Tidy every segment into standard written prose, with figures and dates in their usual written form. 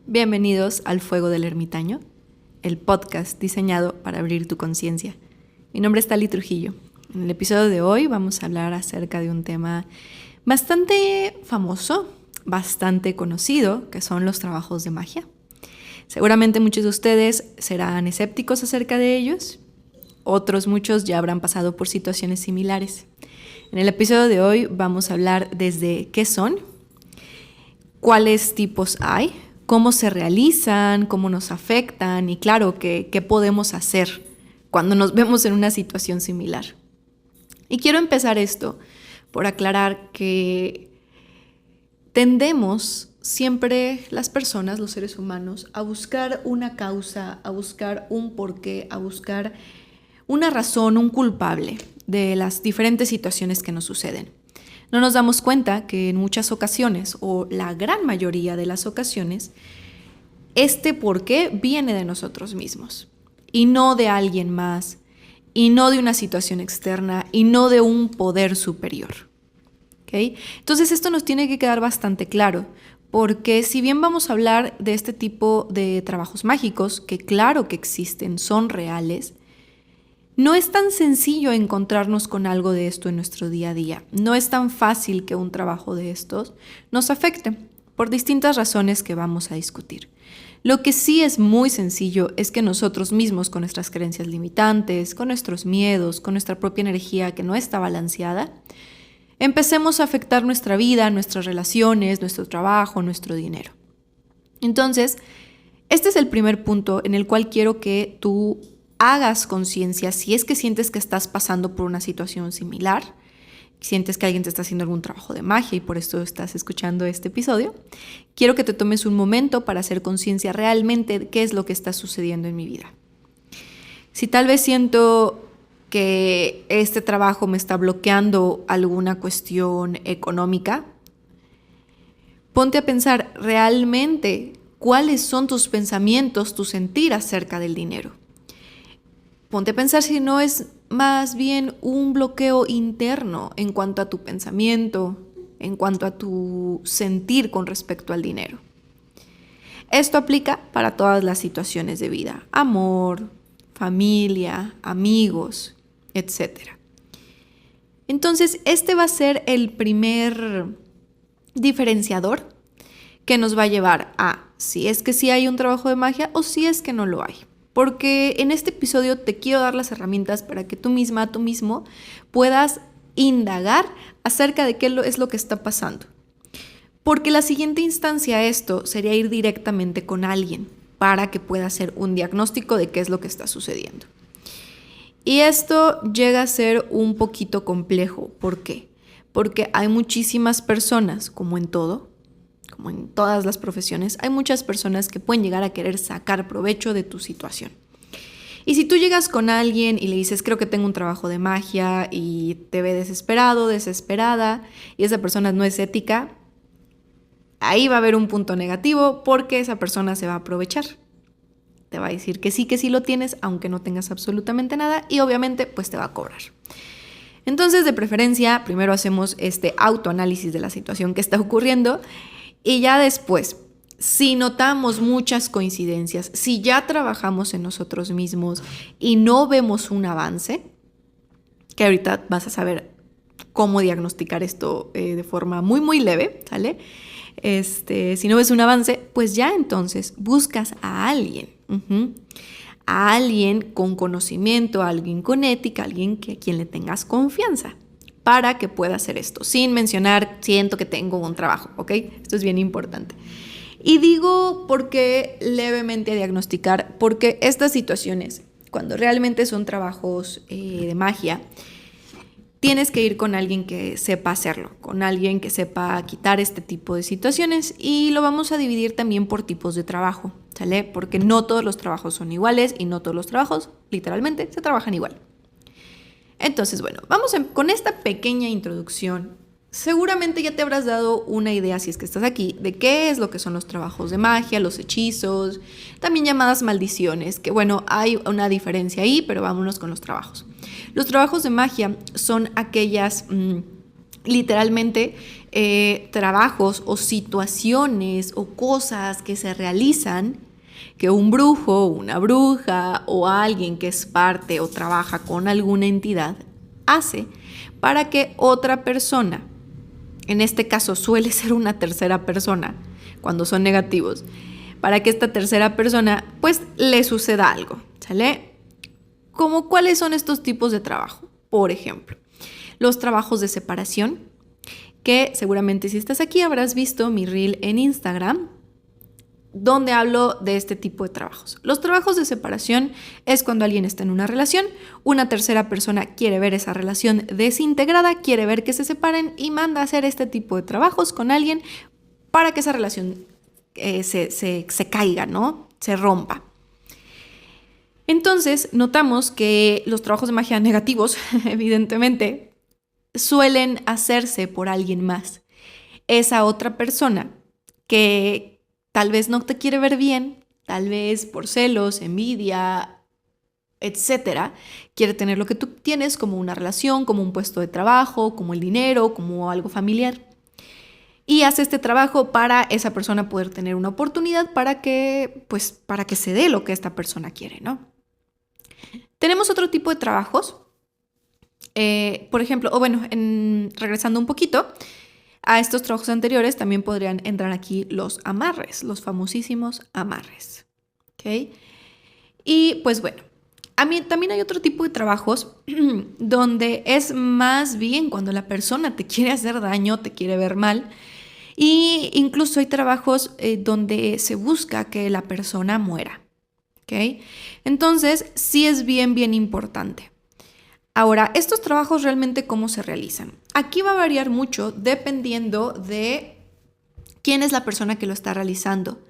Bienvenidos al Fuego del Ermitaño, el podcast diseñado para abrir tu conciencia. Mi nombre es Tali Trujillo. En el episodio de hoy vamos a hablar acerca de un tema bastante famoso, bastante conocido, que son los trabajos de magia. Seguramente muchos de ustedes serán escépticos acerca de ellos, muchos ya habrán pasado por situaciones similares. En el episodio de hoy vamos a hablar desde qué son, cuáles tipos hay, cómo se realizan, cómo nos afectan y claro, qué podemos hacer cuando nos vemos en una situación similar. Y quiero empezar esto por aclarar que tendemos siempre las personas, los seres humanos, a buscar una causa, a buscar un porqué, a buscar una razón, un culpable de las diferentes situaciones que nos suceden. No nos damos cuenta que en muchas ocasiones, o la gran mayoría de las ocasiones, este porqué viene de nosotros mismos y no de alguien más, y no de una situación externa, y no de un poder superior. ¿Okay? Entonces esto nos tiene que quedar bastante claro, porque si bien vamos a hablar de este tipo de trabajos mágicos, que claro que existen, son reales, no es tan sencillo encontrarnos con algo de esto en nuestro día a día. No es tan fácil que un trabajo de estos nos afecte por distintas razones que vamos a discutir. Lo que sí es muy sencillo es que nosotros mismos, con nuestras creencias limitantes, con nuestros miedos, con nuestra propia energía que no está balanceada, empecemos a afectar nuestra vida, nuestras relaciones, nuestro trabajo, nuestro dinero. Entonces, este es el primer punto en el cual quiero que tú hagas conciencia si es que sientes que estás pasando por una situación similar, sientes que alguien te está haciendo algún trabajo de magia y por esto estás escuchando este episodio. Quiero que te tomes un momento para hacer conciencia realmente de qué es lo que está sucediendo en mi vida. Si tal vez siento que este trabajo me está bloqueando alguna cuestión económica, ponte a pensar realmente cuáles son tus pensamientos, tu sentir acerca del dinero. Ponte a pensar si no es más bien un bloqueo interno en cuanto a tu pensamiento, en cuanto a tu sentir con respecto al dinero. Esto aplica para todas las situaciones de vida: amor, familia, amigos, etc. Entonces, este va a ser el primer diferenciador que nos va a llevar a si es que sí hay un trabajo de magia o si es que no lo hay. Porque en este episodio te quiero dar las herramientas para que tú misma, tú mismo, puedas indagar acerca de qué es lo que está pasando. Porque la siguiente instancia a esto sería ir directamente con alguien para que pueda hacer un diagnóstico de qué es lo que está sucediendo. Y esto llega a ser un poquito complejo. ¿Por qué? Porque hay muchísimas personas, como en todo, como en todas las profesiones, hay muchas personas que pueden llegar a querer sacar provecho de tu situación. Y si tú llegas con alguien y le dices, creo que tengo un trabajo de magia, y te ve desesperado, desesperada, y esa persona no es ética, ahí va a haber un punto negativo porque esa persona se va a aprovechar. Te va a decir que sí lo tienes, aunque no tengas absolutamente nada, y obviamente pues te va a cobrar. Entonces, de preferencia, primero hacemos este autoanálisis de la situación que está ocurriendo. Y ya después, si notamos muchas coincidencias, si ya trabajamos en nosotros mismos y no vemos un avance, que ahorita vas a saber cómo diagnosticar esto de forma muy, muy leve, ¿sale? Si no ves un avance, pues ya entonces buscas a alguien. A alguien con conocimiento, a alguien con ética, a alguien a quien le tengas confianza, para que pueda hacer esto, sin mencionar, siento que tengo un trabajo, ¿ok? Esto es bien importante. Y digo por qué levemente diagnosticar, porque estas situaciones, cuando realmente son trabajos de magia, tienes que ir con alguien que sepa hacerlo, con alguien que sepa quitar este tipo de situaciones, y lo vamos a dividir también por tipos de trabajo, ¿sale? Porque no todos los trabajos son iguales y no todos los trabajos, literalmente, se trabajan igual. Entonces, bueno, vamos con esta pequeña introducción. Seguramente ya te habrás dado una idea, si es que estás aquí, de qué es lo que son los trabajos de magia, los hechizos, también llamadas maldiciones, que bueno, hay una diferencia ahí, pero vámonos con los trabajos. Los trabajos de magia son aquellas literalmente trabajos o situaciones o cosas que se realizan que un brujo, una bruja o alguien que es parte o trabaja con alguna entidad hace para que otra persona, en este caso suele ser una tercera persona cuando son negativos, para que esta tercera persona pues le suceda algo, ¿sale? ¿Cómo cuáles son estos tipos de trabajo? Por ejemplo, los trabajos de separación, que seguramente si estás aquí habrás visto mi reel en Instagram, donde hablo de este tipo de trabajos. Los trabajos de separación es cuando alguien está en una relación, una tercera persona quiere ver esa relación desintegrada, quiere ver que se separen y manda a hacer este tipo de trabajos con alguien para que esa relación se caiga, ¿no? Se rompa. Entonces, notamos que los trabajos de magia negativos, evidentemente, suelen hacerse por alguien más. Esa otra persona que tal vez no te quiere ver bien, tal vez por celos, envidia, etcétera, quiere tener lo que tú tienes como una relación, como un puesto de trabajo, como el dinero, como algo familiar. Y hace este trabajo para esa persona poder tener una oportunidad para que se dé lo que esta persona quiere, ¿no? Tenemos otro tipo de trabajos, por ejemplo, regresando un poquito, a estos trabajos anteriores también podrían entrar aquí los amarres, los famosísimos amarres. ¿Ok? Y pues bueno, a mí también hay otro tipo de trabajos donde es más bien cuando la persona te quiere hacer daño, te quiere ver mal. Y incluso hay trabajos donde se busca que la persona muera. ¿Ok? Entonces, sí es bien importante. Ahora, estos trabajos realmente ¿cómo se realizan? Aquí va a variar mucho dependiendo de quién es la persona que lo está realizando,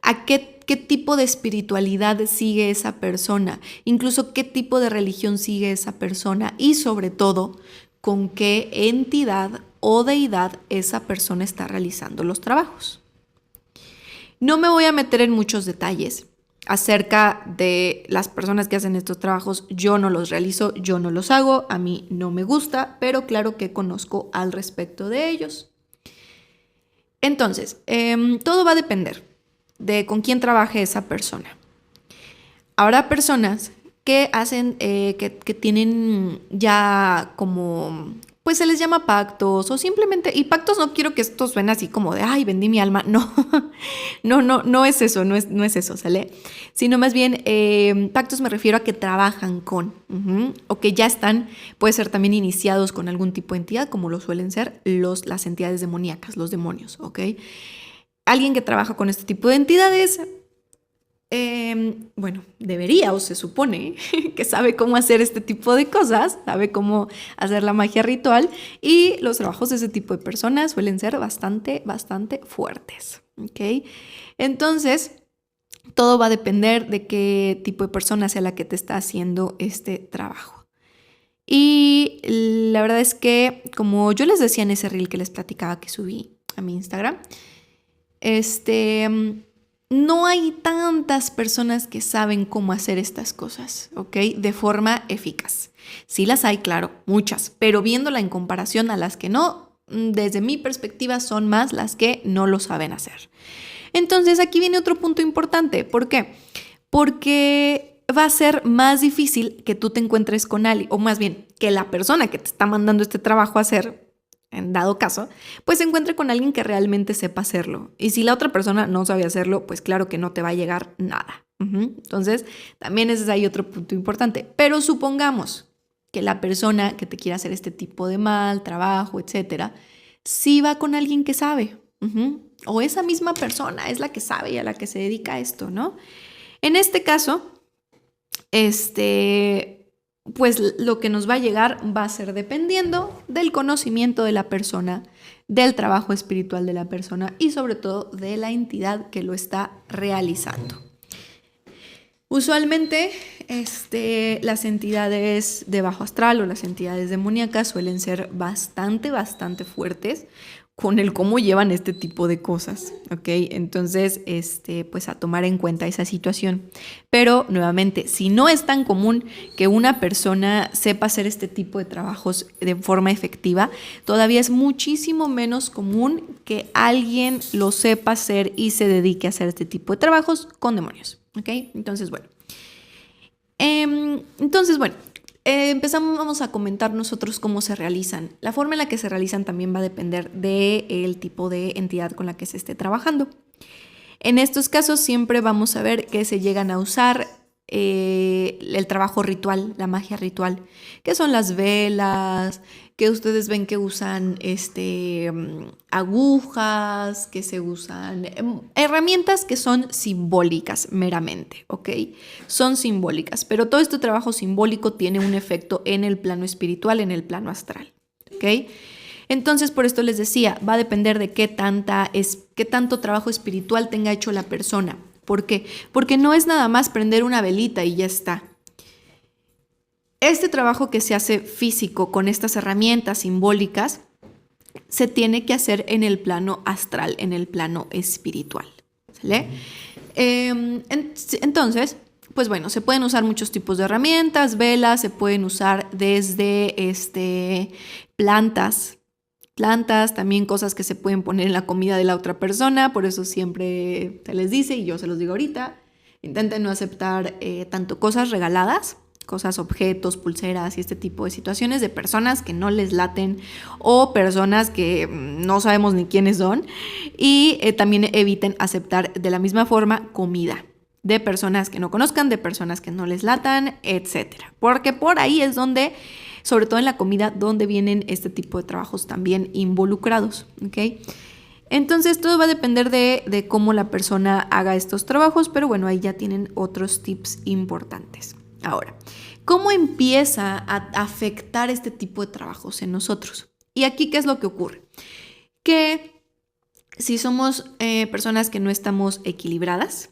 a qué tipo de espiritualidad sigue esa persona, incluso qué tipo de religión sigue esa persona y sobre todo con qué entidad o deidad esa persona está realizando los trabajos. No me voy a meter en muchos detalles acerca de las personas que hacen estos trabajos. Yo no los realizo, yo no los hago, a mí no me gusta, pero claro que conozco al respecto de ellos. Entonces, todo va a depender de con quién trabaje esa persona. Habrá personas que hacen, que tienen ya como, pues se les llama pactos o simplemente, y pactos no quiero que esto suene así como de, ay, vendí mi alma, no, no es eso, no es eso, ¿sale? Sino más bien, pactos me refiero a que trabajan con, o que ya están, puede ser también iniciados con algún tipo de entidad, como lo suelen ser las entidades demoníacas, los demonios, ¿ok? Alguien que trabaja con este tipo de entidades, debería o se supone que sabe cómo hacer este tipo de cosas, sabe cómo hacer la magia ritual y los trabajos de ese tipo de personas suelen ser bastante fuertes, ¿ok? Entonces, todo va a depender de qué tipo de persona sea la que te está haciendo este trabajo. Y la verdad es que, como yo les decía en ese reel que les platicaba que subí a mi Instagram, no hay tantas personas que saben cómo hacer estas cosas, ¿ok? De forma eficaz. Sí las hay, claro, muchas, pero viéndola en comparación a las que no, desde mi perspectiva son más las que no lo saben hacer. Entonces aquí viene otro punto importante. ¿Por qué? Porque va a ser más difícil que tú te encuentres con alguien, o más bien que la persona que te está mandando este trabajo a hacer, en dado caso, pues se encuentre con alguien que realmente sepa hacerlo. Y si la otra persona no sabe hacerlo, pues claro que no te va a llegar nada. Entonces, también ese es ahí otro punto importante. Pero supongamos que la persona que te quiera hacer este tipo de mal, trabajo, etcétera, sí va con alguien que sabe. O esa misma persona es la que sabe y a la que se dedica a esto, ¿no? En este caso, pues lo que nos va a llegar va a ser dependiendo del conocimiento de la persona, del trabajo espiritual de la persona y sobre todo de la entidad que lo está realizando. Usualmente las entidades de bajo astral o las entidades demoníacas suelen ser bastante fuertes con el cómo llevan este tipo de cosas, ¿ok? Entonces, pues a tomar en cuenta esa situación. Pero, nuevamente, si no es tan común que una persona sepa hacer este tipo de trabajos de forma efectiva, todavía es muchísimo menos común que alguien lo sepa hacer y se dedique a hacer este tipo de trabajos con demonios, ¿ok? Entonces, bueno. Empezamos a comentar nosotros cómo se realizan. La forma en la que se realizan también va a depender del tipo de entidad con la que se esté trabajando. En estos casos siempre vamos a ver que se llegan a usar el trabajo ritual, la magia ritual, que son las velas, que ustedes ven que usan agujas, que se usan herramientas que son simbólicas meramente, ¿ok? Son simbólicas, pero todo este trabajo simbólico tiene un efecto en el plano espiritual, en el plano astral, ¿ok? Entonces, por esto les decía, va a depender de qué tanto trabajo espiritual tenga hecho la persona. ¿Por qué? Porque no es nada más prender una velita y ya está. Este trabajo que se hace físico con estas herramientas simbólicas se tiene que hacer en el plano astral, en el plano espiritual. ¿Sale? Entonces, pues bueno, se pueden usar muchos tipos de herramientas, velas, se pueden usar desde plantas, también cosas que se pueden poner en la comida de la otra persona, por eso siempre se les dice, y yo se los digo ahorita, intenten no aceptar tanto cosas regaladas, cosas, objetos, pulseras y este tipo de situaciones de personas que no les laten o personas que no sabemos ni quiénes son, y también eviten aceptar de la misma forma comida de personas que no conozcan, de personas que no les latan, etcétera, porque por ahí es donde, sobre todo en la comida, donde vienen este tipo de trabajos también involucrados, ¿ok? Entonces todo va a depender de cómo la persona haga estos trabajos, pero bueno, ahí ya tienen otros tips importantes. Ahora, ¿cómo empieza a afectar este tipo de trabajos en nosotros? Y aquí, ¿qué es lo que ocurre? Que si somos personas que no estamos equilibradas,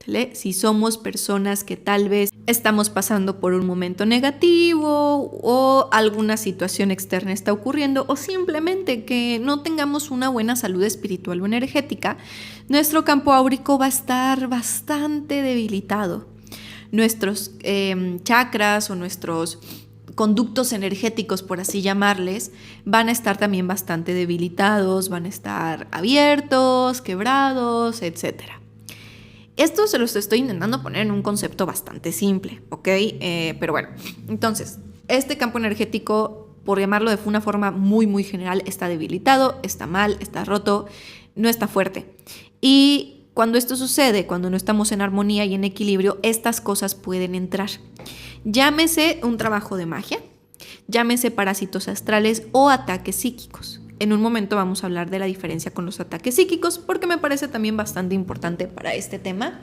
¿vale? Si somos personas que tal vez estamos pasando por un momento negativo o alguna situación externa está ocurriendo o simplemente que no tengamos una buena salud espiritual o energética, nuestro campo áurico va a estar bastante debilitado. Nuestros chakras o nuestros conductos energéticos, por así llamarles, van a estar también bastante debilitados, van a estar abiertos, quebrados, etcétera. Esto se los estoy intentando poner en un concepto bastante simple, ¿ok? Pero bueno, entonces, este campo energético, por llamarlo de una forma muy, muy general, está debilitado, está mal, está roto, no está fuerte. Y cuando esto sucede, cuando no estamos en armonía y en equilibrio, estas cosas pueden entrar. Llámese un trabajo de magia, llámese parásitos astrales o ataques psíquicos. En un momento vamos a hablar de la diferencia con los ataques psíquicos porque me parece también bastante importante para este tema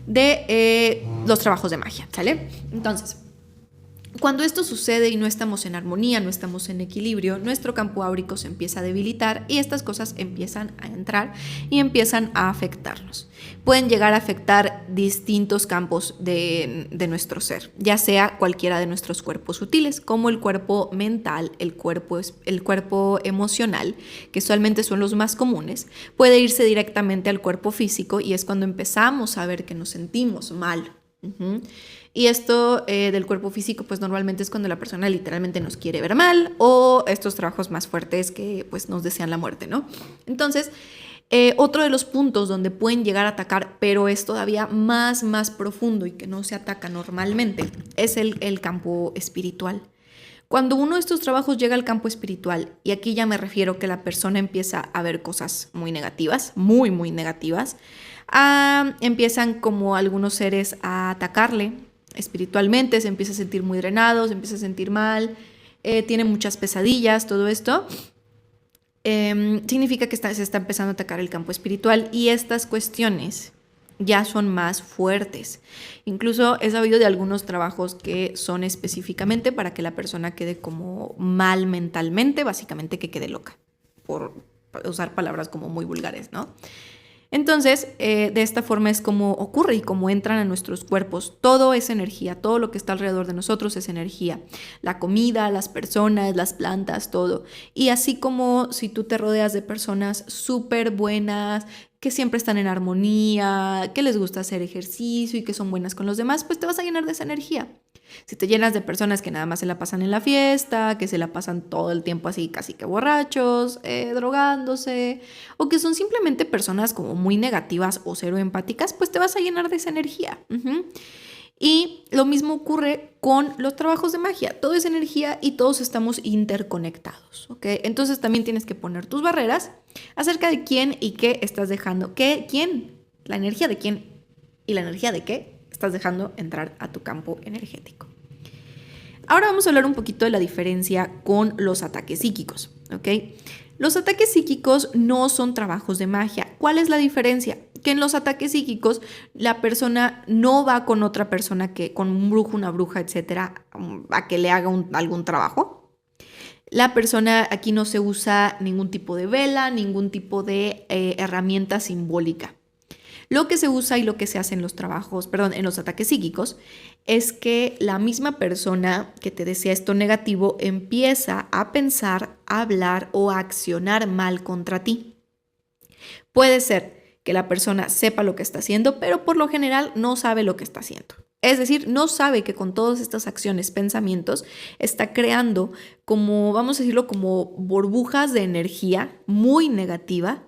de los trabajos de magia, ¿sale? Entonces, cuando esto sucede y no estamos en armonía, no estamos en equilibrio, nuestro campo áurico se empieza a debilitar y estas cosas empiezan a entrar y empiezan a afectarnos. Pueden llegar a afectar distintos campos de nuestro ser, ya sea cualquiera de nuestros cuerpos sutiles, como el cuerpo mental, el cuerpo emocional, que usualmente son los más comunes, puede irse directamente al cuerpo físico y es cuando empezamos a ver que nos sentimos mal. Y esto del cuerpo físico pues normalmente es cuando la persona literalmente nos quiere ver mal o estos trabajos más fuertes que pues nos desean la muerte, ¿no? Entonces, otro de los puntos donde pueden llegar a atacar, pero es todavía más profundo y que no se ataca normalmente, es el campo espiritual. Cuando uno de estos trabajos llega al campo espiritual, y aquí ya me refiero que la persona empieza a ver cosas muy negativas, muy negativas, empiezan como algunos seres a atacarle espiritualmente, se empieza a sentir muy drenado, se empieza a sentir mal, tiene muchas pesadillas, todo esto significa que se está empezando a atacar el campo espiritual y estas cuestiones ya son más fuertes. Incluso he sabido de algunos trabajos que son específicamente para que la persona quede como mal mentalmente, básicamente que quede loca, por usar palabras como muy vulgares, ¿no? Entonces, de esta forma es como ocurre y como entran a nuestros cuerpos. Todo es energía, todo lo que está alrededor de nosotros es energía. La comida, las personas, las plantas, todo. Y así como si tú te rodeas de personas súper buenas, que siempre están en armonía, que les gusta hacer ejercicio y que son buenas con los demás, pues te vas a llenar de esa energía. Si te llenas de personas que nada más se la pasan en la fiesta, que se la pasan todo el tiempo así casi que borrachos, drogándose, o que son simplemente personas como muy negativas o cero empáticas, pues te vas a llenar de esa energía. Y lo mismo ocurre con los trabajos de magia. Todo es energía y todos estamos interconectados, ¿ok? Entonces también tienes que poner tus barreras acerca de quién y qué estás dejando. ¿Quién? La energía de quién y la energía de qué estás dejando entrar a tu campo energético. Ahora vamos a hablar un poquito de la diferencia con los ataques psíquicos, ¿ok? Los ataques psíquicos no son trabajos de magia. ¿Cuál es la diferencia? Que en los ataques psíquicos la persona no va con otra persona, que con un brujo, una bruja, etcétera, a que le haga algún trabajo. La persona, aquí no se usa ningún tipo de vela, ningún tipo de herramienta simbólica. Lo que se usa y lo que se hace en los en los ataques psíquicos, es que la misma persona que te desea esto negativo empieza a pensar, a hablar o a accionar mal contra ti. Puede ser que la persona sepa lo que está haciendo, pero por lo general no sabe lo que está haciendo. Es decir, no sabe que con todas estas acciones, pensamientos, está creando como, vamos a decirlo, como burbujas de energía muy negativa,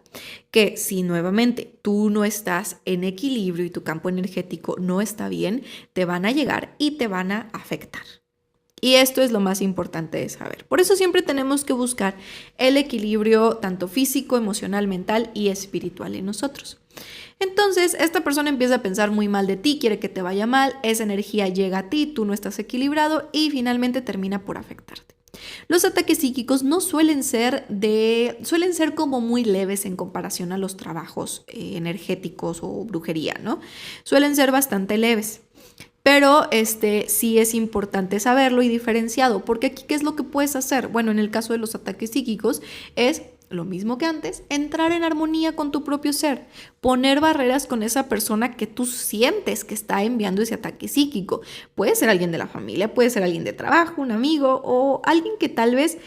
que si nuevamente tú no estás en equilibrio y tu campo energético no está bien, te van a llegar y te van a afectar. Y esto es lo más importante de saber. Por eso siempre tenemos que buscar el equilibrio tanto físico, emocional, mental y espiritual en nosotros. Entonces, esta persona empieza a pensar muy mal de ti, quiere que te vaya mal, esa energía llega a ti, tú no estás equilibrado y finalmente termina por afectarte. Los ataques psíquicos no suelen ser como muy leves en comparación a los trabajos energéticos o brujería, ¿no? Suelen ser bastante leves. Pero sí es importante saberlo y diferenciado, porque aquí, ¿qué es lo que puedes hacer? Bueno, en el caso de los ataques psíquicos es lo mismo que antes, entrar en armonía con tu propio ser, poner barreras con esa persona que tú sientes que está enviando ese ataque psíquico. Puede ser alguien de la familia, puede ser alguien de trabajo, un amigo o alguien que tal vez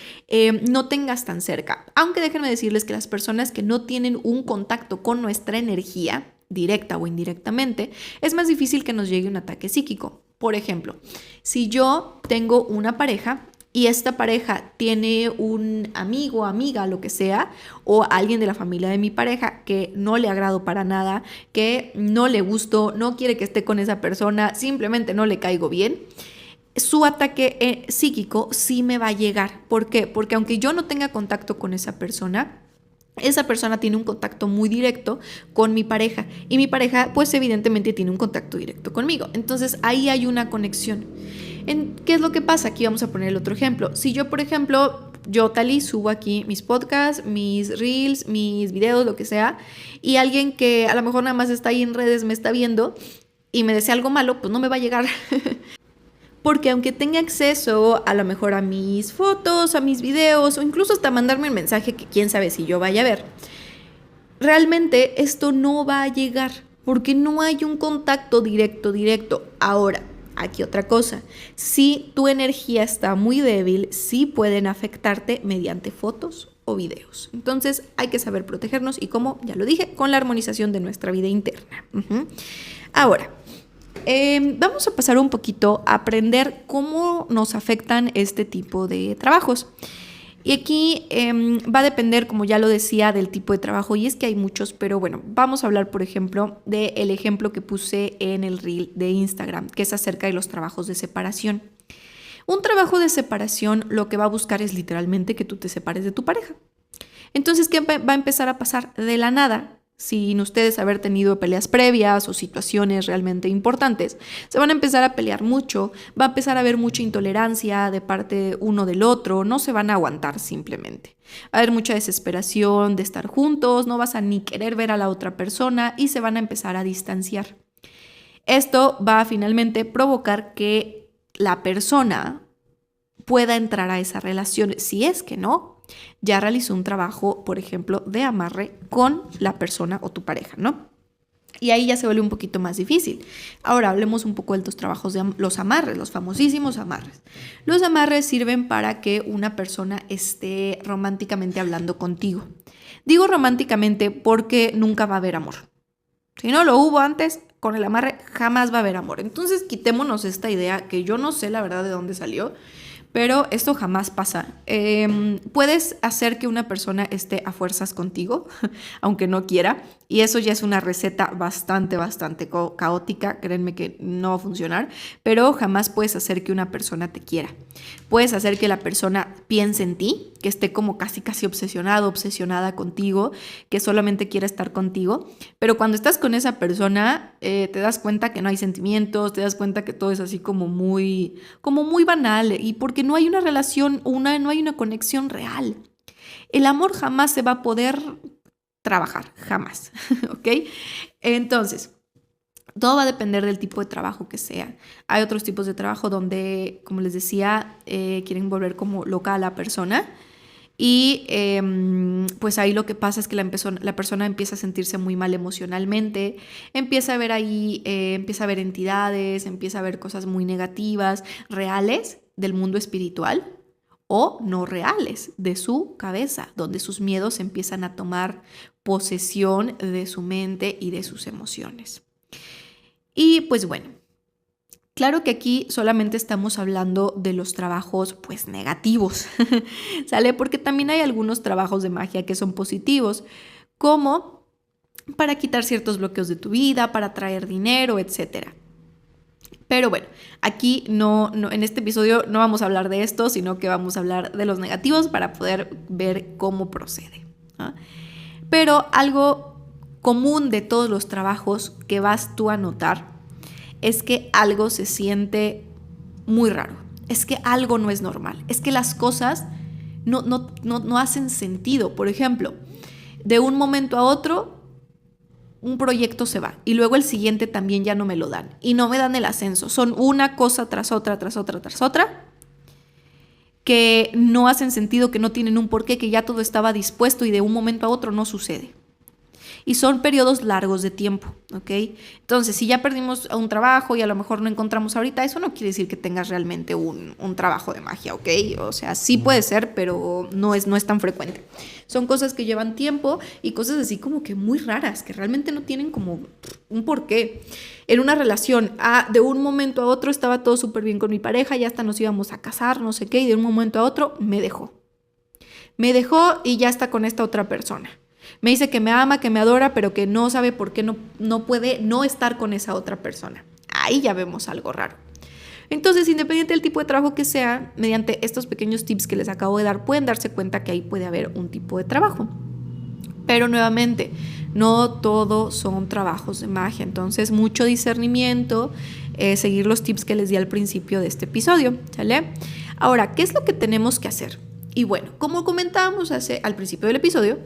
no tengas tan cerca. Aunque déjenme decirles que las personas que no tienen un contacto con nuestra energía, directa o indirectamente, es más difícil que nos llegue un ataque psíquico. Por ejemplo, si yo tengo una pareja y esta pareja tiene un amigo, amiga, lo que sea, o alguien de la familia de mi pareja que no le agrado para nada, que no le gusto, no quiere que esté con esa persona, simplemente no le caigo bien, su ataque psíquico sí me va a llegar. ¿Por qué? Porque aunque yo no tenga contacto con esa persona tiene un contacto muy directo con mi pareja y mi pareja pues evidentemente tiene un contacto directo conmigo. Entonces ahí hay una conexión. ¿Qué es lo que pasa? Aquí vamos a poner el otro ejemplo. Si yo, por ejemplo, Tali, subo aquí mis podcasts, mis reels, mis videos, lo que sea, y alguien que a lo mejor nada más está ahí en redes me está viendo y me desea algo malo, pues no me va a llegar. Porque aunque tenga acceso a lo mejor a mis fotos, a mis videos o incluso hasta mandarme un mensaje que quién sabe si yo vaya a ver, realmente esto no va a llegar porque no hay un contacto directo. Ahora, aquí otra cosa, si tu energía está muy débil, sí pueden afectarte mediante fotos o videos. Entonces hay que saber protegernos y, como ya lo dije, con la armonización de nuestra vida interna. Ahora, vamos a pasar un poquito a aprender cómo nos afectan este tipo de trabajos. Y aquí va a depender, como ya lo decía, del tipo de trabajo, y es que hay muchos, pero bueno, vamos a hablar, por ejemplo, del ejemplo que puse en el reel de Instagram, que es acerca de los trabajos de separación. Un trabajo de separación lo que va a buscar es literalmente que tú te separes de tu pareja. Entonces, ¿qué va a empezar a pasar? De la nada, sin ustedes haber tenido peleas previas o situaciones realmente importantes, se van a empezar a pelear mucho, va a empezar a haber mucha intolerancia de parte uno del otro, no se van a aguantar simplemente. Va a haber mucha desesperación de estar juntos, no vas a ni querer ver a la otra persona y se van a empezar a distanciar. Esto va a finalmente provocar que la persona pueda entrar a esa relación. Si es que no, ya realizó un trabajo, por ejemplo, de amarre con la persona o tu pareja, ¿no? Y ahí ya se vuelve un poquito más difícil. Ahora hablemos un poco de estos trabajos de los amarres, los famosísimos amarres. Los amarres sirven para que una persona esté románticamente hablando contigo. Digo románticamente porque nunca va a haber amor. Si no lo hubo antes, con el amarre jamás va a haber amor. Entonces quitémonos esta idea que yo no sé la verdad de dónde salió, pero esto jamás pasa. Puedes hacer que una persona esté a fuerzas contigo, aunque no quiera, y eso ya es una receta bastante caótica, créanme que no va a funcionar, pero jamás puedes hacer que una persona te quiera. Puedes hacer que la persona piense en ti, que esté como casi obsesionado, obsesionada contigo, que solamente quiera estar contigo, pero cuando estás con esa persona te das cuenta que no hay sentimientos, te das cuenta que todo es así como muy banal, y porque no hay una relación, no hay una conexión real. El amor jamás se va a poder trabajar, jamás, ¿ok? Entonces, todo va a depender del tipo de trabajo que sea. Hay otros tipos de trabajo donde, como les decía, quieren volver como loca a la persona y pues ahí lo que pasa es que la persona empieza a sentirse muy mal emocionalmente, empieza a ver ahí, empieza a ver entidades, empieza a ver cosas muy negativas, reales del mundo espiritual o no reales de su cabeza, donde sus miedos empiezan a tomar posesión de su mente y de sus emociones. Y pues bueno, claro que aquí solamente estamos hablando de los trabajos pues negativos, ¿sale? Porque también hay algunos trabajos de magia que son positivos, como para quitar ciertos bloqueos de tu vida, para traer dinero, etcétera. Pero bueno, aquí en este episodio no vamos a hablar de esto, sino que vamos a hablar de los negativos para poder ver cómo procede, ¿no? Pero algo común de todos los trabajos que vas tú a notar es que algo se siente muy raro, es que algo no es normal, es que las cosas no hacen sentido. Por ejemplo, de un momento a otro un proyecto se va y luego el siguiente también ya no me lo dan y no me dan el ascenso. Son una cosa tras otra, que no hacen sentido, que no tienen un porqué, que ya todo estaba dispuesto y de un momento a otro no sucede. Y son periodos largos de tiempo, ¿ok? Entonces, si ya perdimos un trabajo y a lo mejor no encontramos ahorita, eso no quiere decir que tengas realmente un trabajo de magia, ¿ok? O sea, sí puede ser, pero no es tan frecuente. Son cosas que llevan tiempo y cosas así como que muy raras, que realmente no tienen como un porqué. En una relación, de un momento a otro estaba todo súper bien con mi pareja, ya hasta nos íbamos a casar, no sé qué, y de un momento a otro me dejó. Me dejó y ya está con esta otra persona. Me dice que me ama, que me adora, pero que no sabe por qué no puede no estar con esa otra persona. Ahí ya vemos algo raro. Entonces, independiente del tipo de trabajo que sea, mediante estos pequeños tips que les acabo de dar, pueden darse cuenta que ahí puede haber un tipo de trabajo. Pero nuevamente, no todo son trabajos de magia. Entonces, mucho discernimiento, seguir los tips que les di al principio de este episodio, ¿sale? Ahora, ¿qué es lo que tenemos que hacer? Y bueno, como comentábamos al principio del episodio,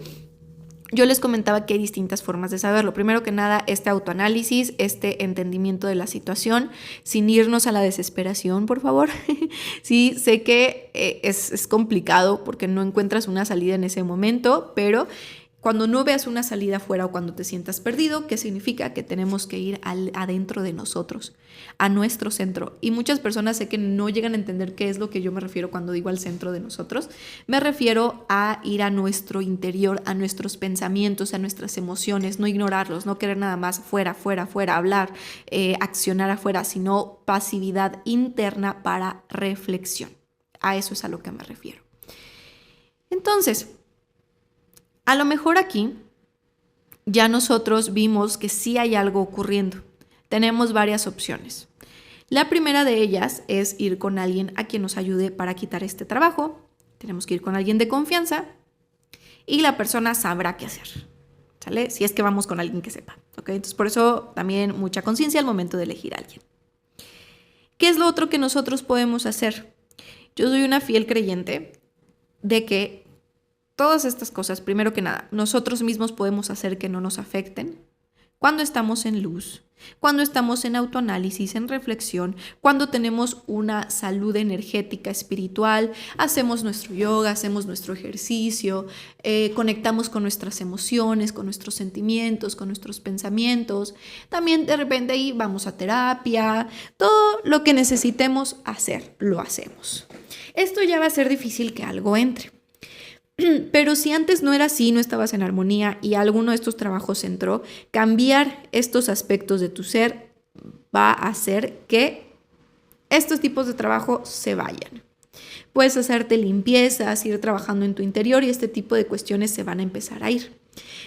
yo les comentaba que hay distintas formas de saberlo. Primero que nada, este autoanálisis, este entendimiento de la situación, sin irnos a la desesperación, por favor. Sí, sé que es complicado porque no encuentras una salida en ese momento, pero cuando no veas una salida afuera o cuando te sientas perdido, ¿qué significa? Que tenemos que ir adentro de nosotros, a nuestro centro. Y muchas personas sé que no llegan a entender qué es lo que yo me refiero cuando digo al centro de nosotros. Me refiero a ir a nuestro interior, a nuestros pensamientos, a nuestras emociones, no ignorarlos, no querer nada más fuera, hablar, accionar afuera, sino pasividad interna para reflexión. A eso es a lo que me refiero. Entonces, a lo mejor aquí ya nosotros vimos que sí hay algo ocurriendo. Tenemos varias opciones. La primera de ellas es ir con alguien a quien nos ayude para quitar este trabajo. Tenemos que ir con alguien de confianza y la persona sabrá qué hacer, ¿sale? Si es que vamos con alguien que sepa, ¿ok? Entonces, por eso también mucha conciencia al momento de elegir a alguien. ¿Qué es lo otro que nosotros podemos hacer? Yo soy una fiel creyente de que todas estas cosas, primero que nada, nosotros mismos podemos hacer que no nos afecten cuando estamos en luz, Cuando estamos en autoanálisis, en reflexión, cuando tenemos una salud energética, espiritual, hacemos nuestro yoga, hacemos nuestro ejercicio, conectamos con nuestras emociones, con nuestros sentimientos, con nuestros pensamientos. También de repente ahí vamos a terapia, todo lo que necesitemos hacer, lo hacemos. Esto ya va a ser difícil que algo entre. Pero si antes no era así, no estabas en armonía y alguno de estos trabajos entró, cambiar estos aspectos de tu ser va a hacer que estos tipos de trabajo se vayan. Puedes hacerte limpiezas, ir trabajando en tu interior y este tipo de cuestiones se van a empezar a ir.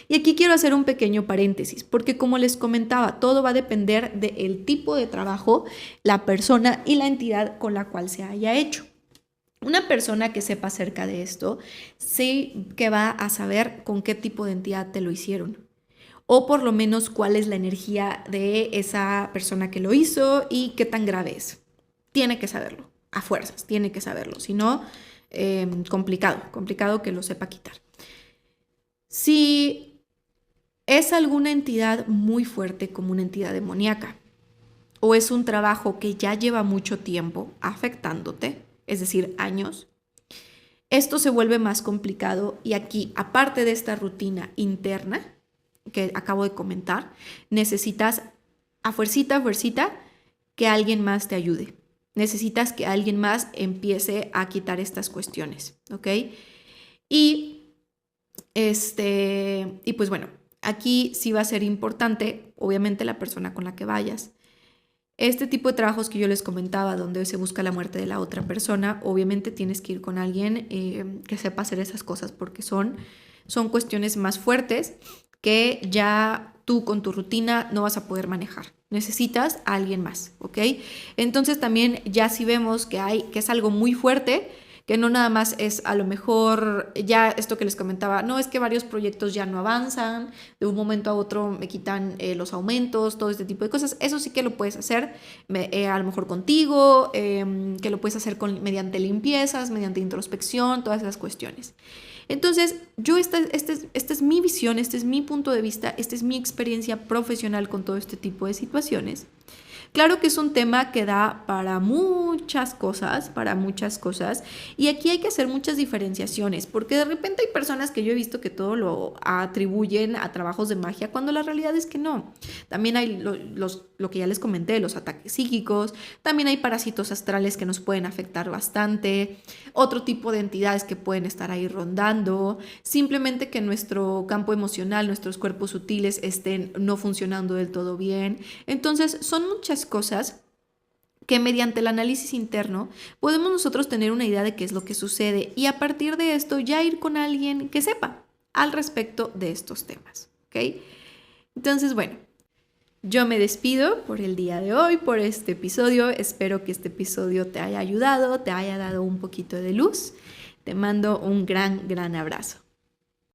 Y aquí quiero hacer un pequeño paréntesis, porque como les comentaba, todo va a depender del tipo de trabajo, la persona y la entidad con la cual se haya hecho. Una persona que sepa acerca de esto, sí que va a saber con qué tipo de entidad te lo hicieron. O por lo menos cuál es la energía de esa persona que lo hizo y qué tan grave es. Tiene que saberlo, a fuerzas, tiene que saberlo. Si no, complicado que lo sepa quitar. Si es alguna entidad muy fuerte como una entidad demoníaca, o es un trabajo que ya lleva mucho tiempo afectándote, es decir, años, esto se vuelve más complicado y aquí, aparte de esta rutina interna que acabo de comentar, necesitas a fuercita, que alguien más te ayude. Necesitas que alguien más empiece a quitar estas cuestiones, ¿ok? Y pues bueno, aquí sí va a ser importante, obviamente, la persona con la que vayas. Este tipo de trabajos que yo les comentaba, donde se busca la muerte de la otra persona, obviamente tienes que ir con alguien que sepa hacer esas cosas porque son cuestiones más fuertes que ya tú con tu rutina no vas a poder manejar. Necesitas a alguien más, ¿ok? Entonces también ya si vemos que es algo muy fuerte, que no nada más es a lo mejor ya esto que les comentaba, no es que varios proyectos ya no avanzan, de un momento a otro me quitan los aumentos, todo este tipo de cosas, eso sí que lo puedes hacer a lo mejor contigo, que lo puedes hacer mediante limpiezas, mediante introspección, todas esas cuestiones. Entonces, esta es mi visión, este es mi punto de vista, esta es mi experiencia profesional con todo este tipo de situaciones. Claro que es un tema que da para muchas cosas, y aquí hay que hacer muchas diferenciaciones, porque de repente hay personas que yo he visto que todo lo atribuyen a trabajos de magia, cuando la realidad es que no. También hay lo que ya les comenté, los ataques psíquicos, también hay parásitos astrales que nos pueden afectar bastante, otro tipo de entidades que pueden estar ahí rondando, simplemente que nuestro campo emocional, nuestros cuerpos sutiles estén no funcionando del todo bien. Entonces, son muchas cosas que mediante el análisis interno podemos nosotros tener una idea de qué es lo que sucede y a partir de esto ya ir con alguien que sepa al respecto de estos temas, ¿ok? Entonces, bueno, yo me despido por el día de hoy, por este episodio. Espero que este episodio te haya ayudado, te haya dado un poquito de luz. Te mando un gran abrazo.